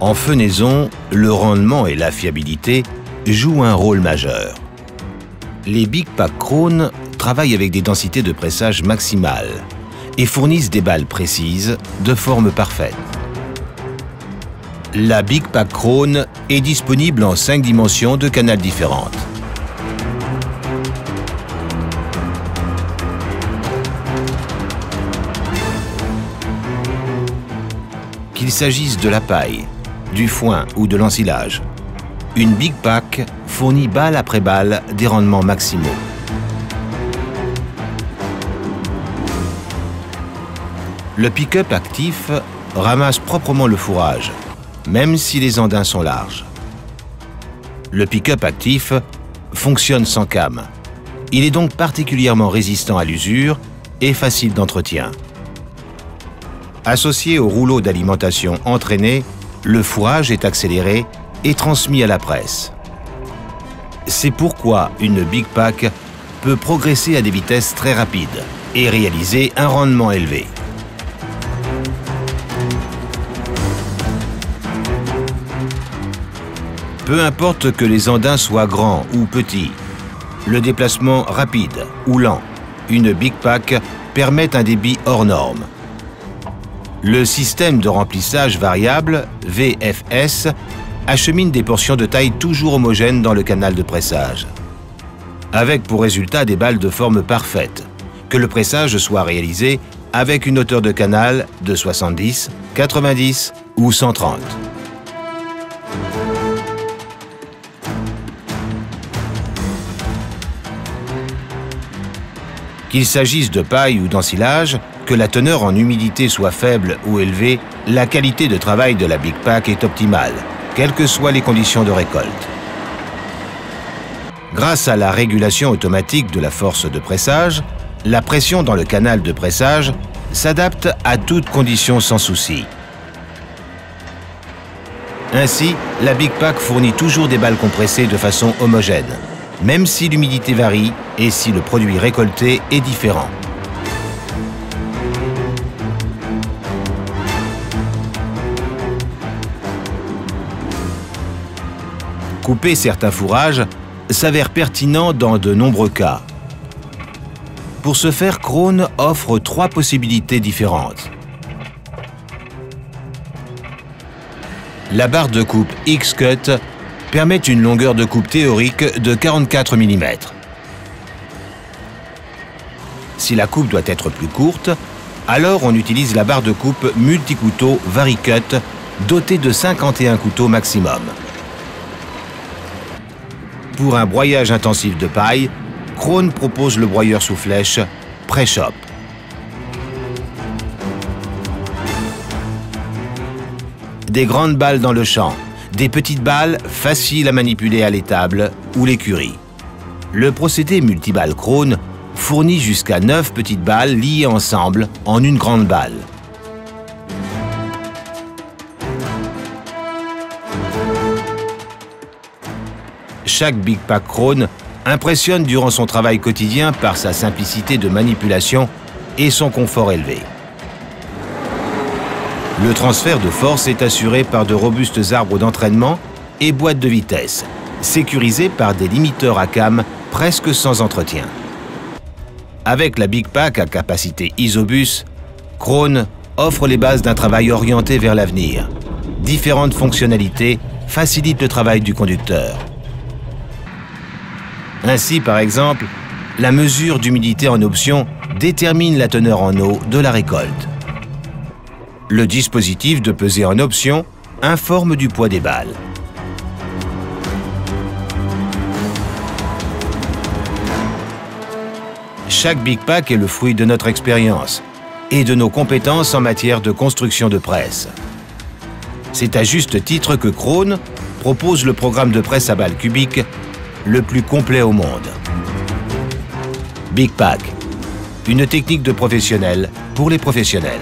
En fenaison, le rendement et la fiabilité jouent un rôle majeur. Les Big Pack Krone travaillent avec des densités de pressage maximales et fournissent des balles précises de forme parfaite. La Big Pack Krone est disponible en 5 dimensions de canal différentes. Qu'il s'agisse de la paille, du foin ou de l'ensilage, une Big Pack fournit balle après balle des rendements maximaux. Le pick-up actif ramasse proprement le fourrage, même si les andins sont larges. Le pick-up actif fonctionne sans came. Il est donc particulièrement résistant à l'usure et facile d'entretien. Associé au rouleau d'alimentation entraîné, le fourrage est accéléré et transmis à la presse. C'est pourquoi une Big Pack peut progresser à des vitesses très rapides et réaliser un rendement élevé. Peu importe que les andins soient grands ou petits, le déplacement rapide ou lent, une Big Pack permet un débit hors norme. Le système de remplissage variable, VFS, achemine des portions de taille toujours homogènes dans le canal de pressage, avec pour résultat des balles de forme parfaite, que le pressage soit réalisé avec une hauteur de canal de 70, 90 ou 130. Qu'il s'agisse de paille ou d'ensilage, que la teneur en humidité soit faible ou élevée, la qualité de travail de la Big Pack est optimale, quelles que soient les conditions de récolte. Grâce à la régulation automatique de la force de pressage, la pression dans le canal de pressage s'adapte à toutes conditions sans souci. Ainsi, la Big Pack fournit toujours des balles compressées de façon homogène, même si l'humidité varie et si le produit récolté est différent. Couper certains fourrages s'avère pertinent dans de nombreux cas. Pour ce faire, Krone offre 3 possibilités différentes. La barre de coupe X-Cut permet une longueur de coupe théorique de 44 mm. Si la coupe doit être plus courte, alors on utilise la barre de coupe multi-couteau Vari-Cut dotée de 51 couteaux maximum. Pour un broyage intensif de paille, Krone propose le broyeur sous flèche Pre-Chop. Des grandes balles dans le champ, des petites balles faciles à manipuler à l'étable ou l'écurie. Le procédé multiballe Krone fournit jusqu'à 9 petites balles liées ensemble en une grande balle. Chaque Big Pack Krone impressionne durant son travail quotidien par sa simplicité de manipulation et son confort élevé. Le transfert de force est assuré par de robustes arbres d'entraînement et boîtes de vitesse, sécurisées par des limiteurs à came presque sans entretien. Avec la Big Pack à capacité Isobus, Krone offre les bases d'un travail orienté vers l'avenir. Différentes fonctionnalités facilitent le travail du conducteur. Ainsi, par exemple, la mesure d'humidité en option détermine la teneur en eau de la récolte. Le dispositif de pesée en option informe du poids des balles. Chaque Big Pack est le fruit de notre expérience et de nos compétences en matière de construction de presse. C'est à juste titre que Krone propose le programme de presse à balles cubiques le plus complet au monde. Big Pack, une technique de professionnel pour les professionnels.